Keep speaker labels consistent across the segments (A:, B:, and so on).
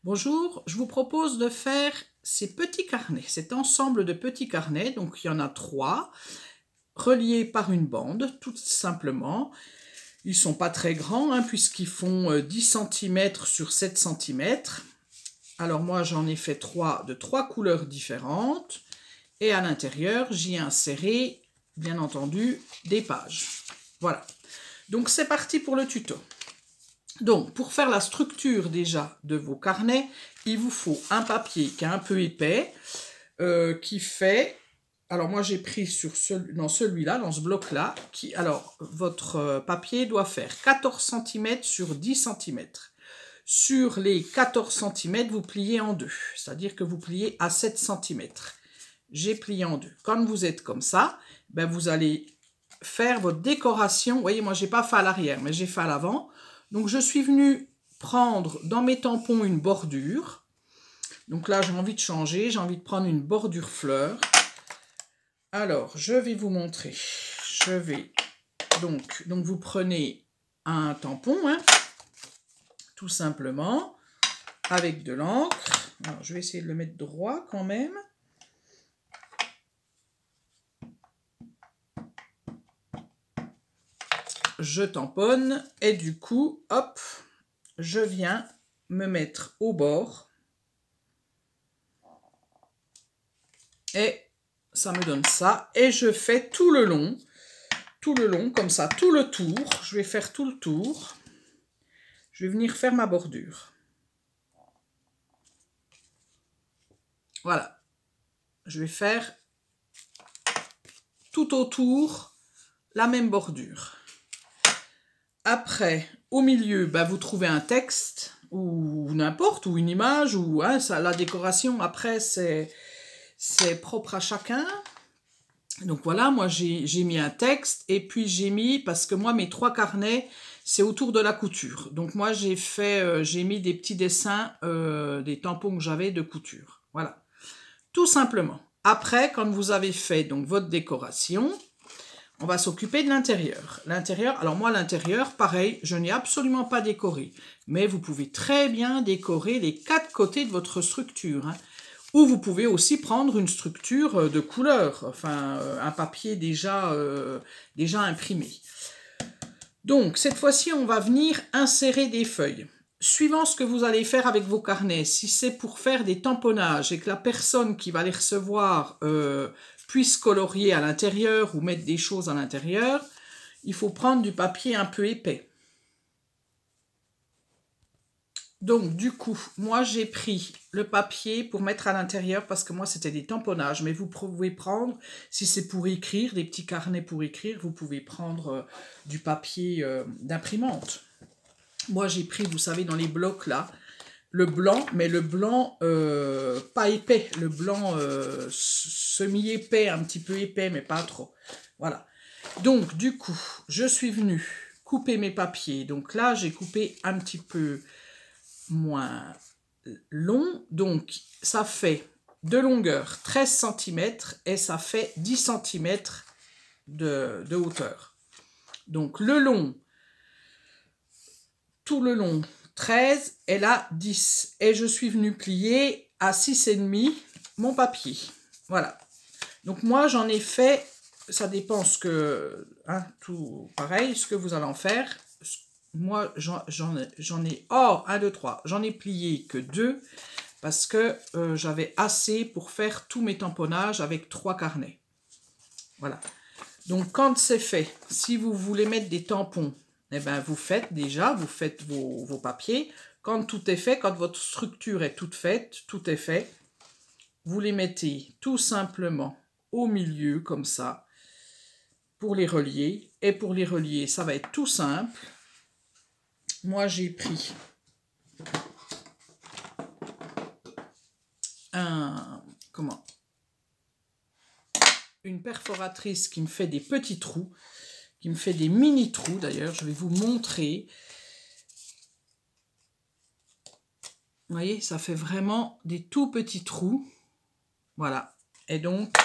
A: Bonjour, je vous propose de faire ces petits carnets, cet ensemble de petits carnets, donc il y en a 3, reliés par une bande, tout simplement. Ils ne sont pas très grands, puisqu'ils font 10 cm sur 7 cm. Alors moi j'en ai fait 3 de 3 couleurs différentes, et à l'intérieur j'y ai inséré, bien entendu, des pages. Voilà, donc c'est parti pour le tuto. Donc, pour faire la structure déjà de vos carnets, il vous faut un papier qui est un peu épais, qui fait... Alors, moi, j'ai pris dans celui-là, dans ce bloc-là, alors, votre papier doit faire 14 cm sur 10 cm. Sur les 14 cm, vous pliez en deux, c'est-à-dire que vous pliez à 7 cm. J'ai plié en deux. Quand vous êtes comme ça, ben, vous allez faire votre décoration. Vous voyez, moi, je n'ai pas fait à l'arrière, mais j'ai fait à l'avant. Donc, je suis venue prendre dans mes tampons une bordure. Donc là, j'ai envie de changer. J'ai envie de prendre une bordure fleur. Alors, je vais vous montrer. Donc vous prenez un tampon, tout simplement, avec de l'encre. Alors, je vais essayer de le mettre droit quand même. Je tamponne et du coup, hop, je viens me mettre au bord et ça me donne ça. Et je fais tout le long comme ça, tout le tour. Je vais faire tout le tour. Je vais venir faire ma bordure. Voilà. Je vais faire tout autour la même bordure. Après, au milieu, vous trouvez un texte ou n'importe, ou une image, ou la décoration, après, c'est propre à chacun. Donc voilà, moi j'ai mis un texte, et puis j'ai mis, parce que moi mes 3 carnets, c'est autour de la couture. Donc moi j'ai mis des petits dessins, des tampons que j'avais de couture. Voilà, tout simplement. Après, quand vous avez fait donc votre décoration, on va s'occuper de l'intérieur. L'intérieur, alors moi l'intérieur, pareil, je n'ai absolument pas décoré. Mais vous pouvez très bien décorer les 4 côtés de votre structure. Ou vous pouvez aussi prendre une structure de couleur, enfin un papier déjà imprimé. Donc cette fois-ci, on va venir insérer des feuilles. Suivant ce que vous allez faire avec vos carnets, si c'est pour faire des tamponnages et que la personne qui va les recevoir puisse colorier à l'intérieur ou mettre des choses à l'intérieur, il faut prendre du papier un peu épais. Donc du coup, moi j'ai pris le papier pour mettre à l'intérieur parce que moi c'était des tamponnages, mais vous pouvez prendre, si c'est pour écrire, des petits carnets pour écrire, vous pouvez prendre du papier d'imprimante. Moi j'ai pris, vous savez, dans les blocs là, le blanc, mais le blanc pas épais, le blanc semi-épais, un petit peu épais, mais pas trop. Voilà. Donc du coup, je suis venue couper mes papiers. Donc là, j'ai coupé un petit peu moins long. Donc ça fait de longueur 13 cm et ça fait 10 cm de hauteur. Donc le long, tout le long 13 et là 10. Et je suis venue plier à 6,5 mon papier. Voilà. Donc moi j'en ai fait, ça dépend ce que, tout pareil, ce que vous allez en faire. Moi j'en ai, 1, 2, 3, j'en ai plié que 2 parce que j'avais assez pour faire tous mes tamponnages avec 3 carnets. Voilà. Donc quand c'est fait, si vous voulez mettre des tampons, vous faites vos papiers. Quand tout est fait, quand votre structure est toute faite, tout est fait, vous les mettez tout simplement au milieu comme ça pour les relier. Et pour les relier, ça va être tout simple. Moi, j'ai pris une perforatrice qui me fait des petits trous, qui me fait des mini trous d'ailleurs. Je vais vous montrer. Vous voyez, ça fait vraiment des tout petits trous. Voilà. Et donc,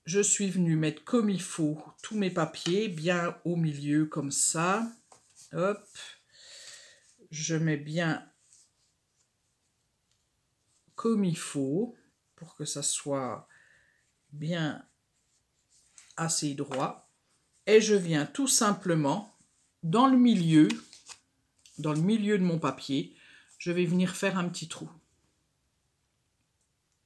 A: je suis venue mettre comme il faut tous mes papiers, bien au milieu comme ça. Hop. Je mets bien comme il faut pour que ça soit bien assez droit. Et je viens tout simplement dans le milieu de mon papier, je vais venir faire un petit trou.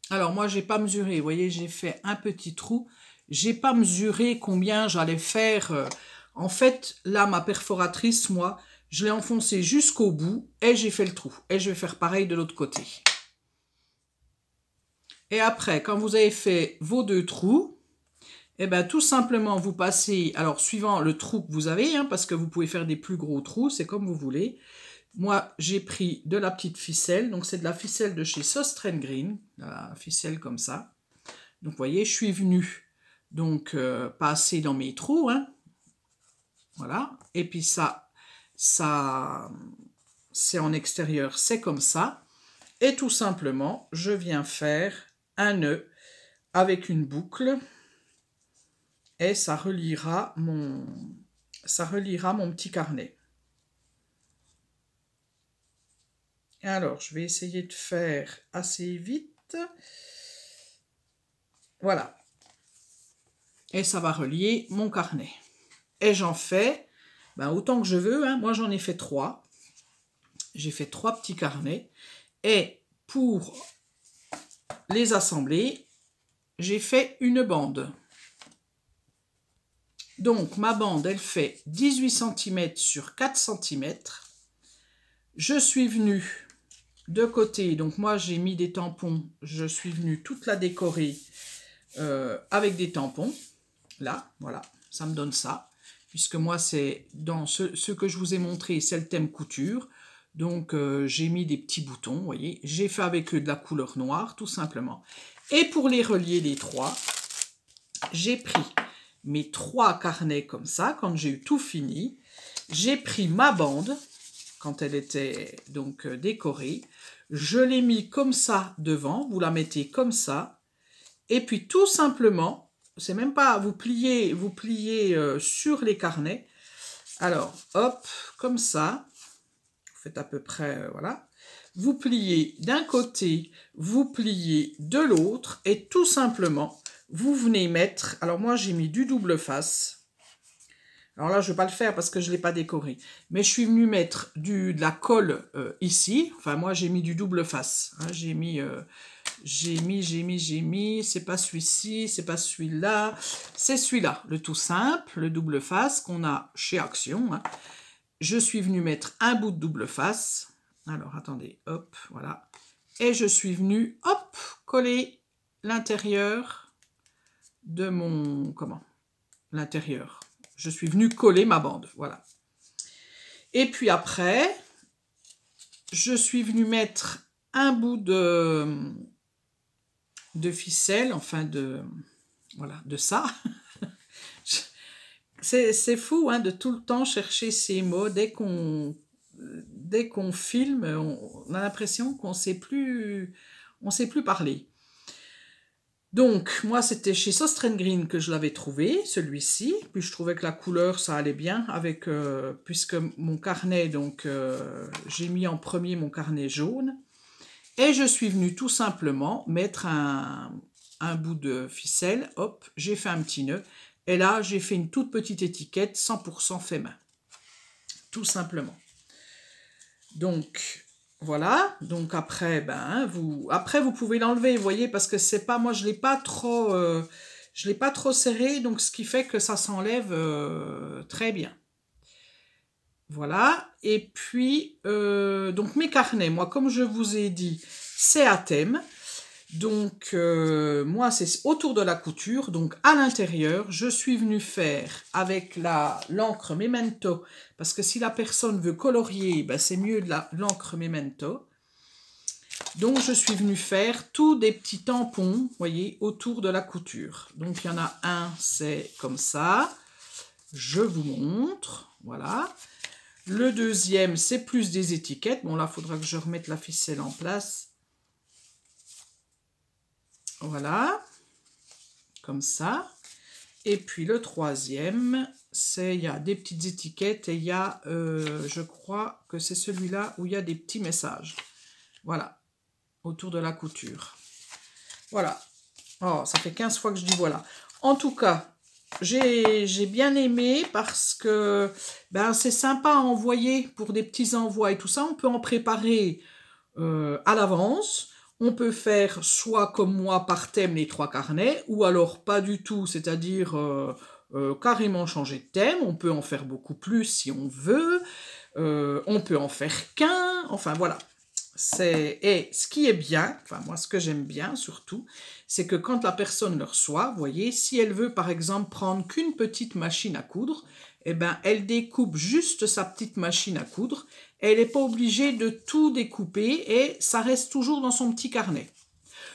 A: Alors moi, j'ai pas mesuré, vous voyez, j'ai fait un petit trou. J'ai pas mesuré combien j'allais faire. En fait, là, ma perforatrice, moi, je l'ai enfoncée jusqu'au bout et j'ai fait le trou. Et je vais faire pareil de l'autre côté. Et après, quand vous avez fait vos 2 trous, et bien tout simplement, vous passez, alors suivant le trou que vous avez, hein, parce que vous pouvez faire des plus gros trous, c'est comme vous voulez. Moi, j'ai pris de la petite ficelle, donc c'est de la ficelle de chez Sost & Green, la ficelle comme ça. Donc, vous voyez, je suis venue donc passer dans mes trous, hein. Voilà. Et puis ça c'est en extérieur, c'est comme ça. Et tout simplement, je viens faire un nœud avec une boucle et ça reliera mon petit carnet. Alors, je vais essayer de faire assez vite. Voilà. Et ça va relier mon carnet. Et j'en fais autant que je veux, hein. Moi, j'en ai fait 3. J'ai fait 3 petits carnets. Et pour les assembler, j'ai fait une bande. Donc, ma bande, elle fait 18 cm sur 4 cm. Je suis venue de côté, donc moi, j'ai mis des tampons. Je suis venue toute la décorer avec des tampons. Là, voilà, ça me donne ça. Puisque moi, c'est dans ce que je vous ai montré, c'est le thème couture. Donc, j'ai mis des petits boutons, vous voyez. J'ai fait avec eux de la couleur noire, tout simplement. Et pour les relier les 3, j'ai pris mes 3 carnets comme ça, quand j'ai eu tout fini. J'ai pris ma bande, quand elle était donc décorée. Je l'ai mis comme ça devant, vous la mettez comme ça. Et puis, tout simplement, c'est même pas, vous pliez sur les carnets. Alors, hop, comme ça. Vous faites à peu près, voilà. Vous pliez d'un côté, vous pliez de l'autre, et tout simplement, vous venez mettre... Alors moi, j'ai mis du double face. Alors là, je ne vais pas le faire parce que je ne l'ai pas décoré. Mais je suis venue mettre de la colle ici. Enfin, moi, j'ai mis du double face. Hein, j'ai mis... c'est pas celui-ci, c'est pas celui-là. C'est celui-là, le tout simple, le double face qu'on a chez Action, hein. Je suis venue mettre un bout de double face. Alors, attendez, hop, voilà. Et je suis venue, hop, coller l'intérieur de mon... Comment? L'intérieur. Je suis venue coller ma bande, voilà. Et puis après, je suis venue mettre un bout de ficelle, enfin voilà, de ça. C'est fou, hein, de tout le temps chercher ces mots. Dès qu'on filme, on a l'impression qu'on ne sait plus parler. Donc, moi, c'était chez Sost & Green que je l'avais trouvé, celui-ci. Puis, je trouvais que la couleur, ça allait bien avec... puisque mon carnet, donc, j'ai mis en premier mon carnet jaune. Et je suis venue tout simplement mettre un bout de ficelle. Hop, j'ai fait un petit nœud. Et là, j'ai fait une toute petite étiquette 100% fait main. Tout simplement. Donc, voilà. Donc après, vous pouvez l'enlever, vous voyez, parce que c'est pas... Moi, je l'ai pas trop serré, donc ce qui fait que ça s'enlève très bien. Voilà. Et puis, donc mes carnets, moi, comme je vous ai dit, c'est à thème. Donc, moi, c'est autour de la couture. Donc, à l'intérieur, je suis venue faire avec l'encre Memento. Parce que si la personne veut colorier, c'est mieux de l'encre Memento. Donc, je suis venue faire tous des petits tampons, vous voyez, autour de la couture. Donc, il y en a un, c'est comme ça. Je vous montre. Voilà. Le deuxième, c'est plus des étiquettes. Bon, là, il faudra que je remette la ficelle en place. Voilà, comme ça. Et puis le troisième, il y a des petites étiquettes et il y a, je crois que c'est celui-là où il y a des petits messages. Voilà. autour de la couture. Voilà. Oh, ça fait 15 fois que je dis voilà. En tout cas, j'ai bien aimé parce que ben, c'est sympa à envoyer pour des petits envois et tout ça. On peut en préparer à l'avance. On peut faire soit comme moi par thème les 3 carnets, ou alors pas du tout, c'est-à-dire carrément changer de thème. On peut en faire beaucoup plus si on veut. On peut en faire qu'un. Enfin voilà. Et ce qui est bien, enfin moi ce que j'aime bien surtout, c'est que quand la personne le reçoit, vous voyez, si elle veut par exemple prendre qu'une petite machine à coudre, eh ben elle découpe juste sa petite machine à coudre, elle n'est pas obligée de tout découper et ça reste toujours dans son petit carnet.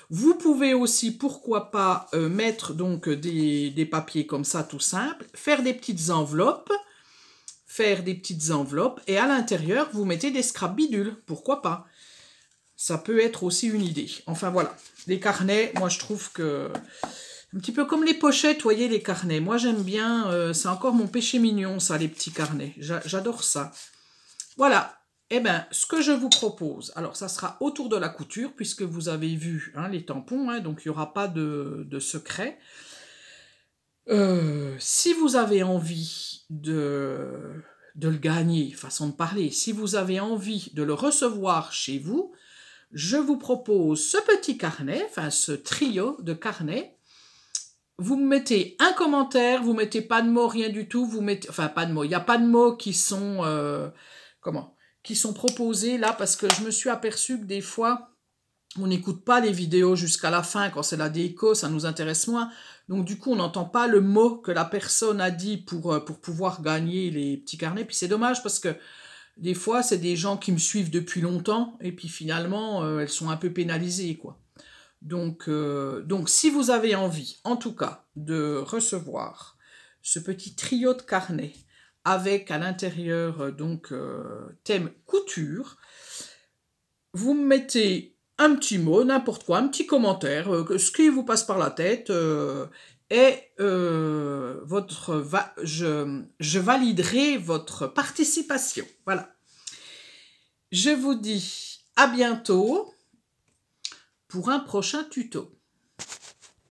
A: Vous pouvez aussi, pourquoi pas, mettre donc des papiers comme ça tout simple, faire des petites enveloppes, et à l'intérieur vous mettez des scrap bidules, pourquoi pas. Ça peut être aussi une idée. Enfin voilà, les carnets, moi je trouve que... Un petit peu comme les pochettes, vous voyez, les carnets. Moi j'aime bien, c'est encore mon péché mignon ça, les petits carnets. J'adore ça. Voilà, eh bien, ce que je vous propose, alors ça sera autour de la couture, puisque vous avez vu hein, les tampons, hein, donc il n'y aura pas de secret. Si vous avez envie de le gagner, façon de parler, si vous avez envie de le recevoir chez vous, je vous propose ce petit carnet, enfin ce trio de carnets. Vous me mettez un commentaire, vous mettez pas de mots, rien du tout, vous mettez, enfin pas de mots, il n'y a pas de mots qui sont, qui sont proposés là, parce que je me suis aperçue que des fois, on n'écoute pas les vidéos jusqu'à la fin, quand c'est la déco, ça nous intéresse moins, donc du coup on n'entend pas le mot que la personne a dit pour pouvoir gagner les petits carnets, puis c'est dommage parce que des fois, c'est des gens qui me suivent depuis longtemps, et puis finalement, elles sont un peu pénalisées, quoi. Donc, si vous avez envie, en tout cas, de recevoir ce petit trio de carnets, avec à l'intérieur, thème couture, vous me mettez un petit mot, n'importe quoi, un petit commentaire, ce qui vous passe par la tête, je validerai votre participation. Voilà. Je vous dis à bientôt pour un prochain tuto.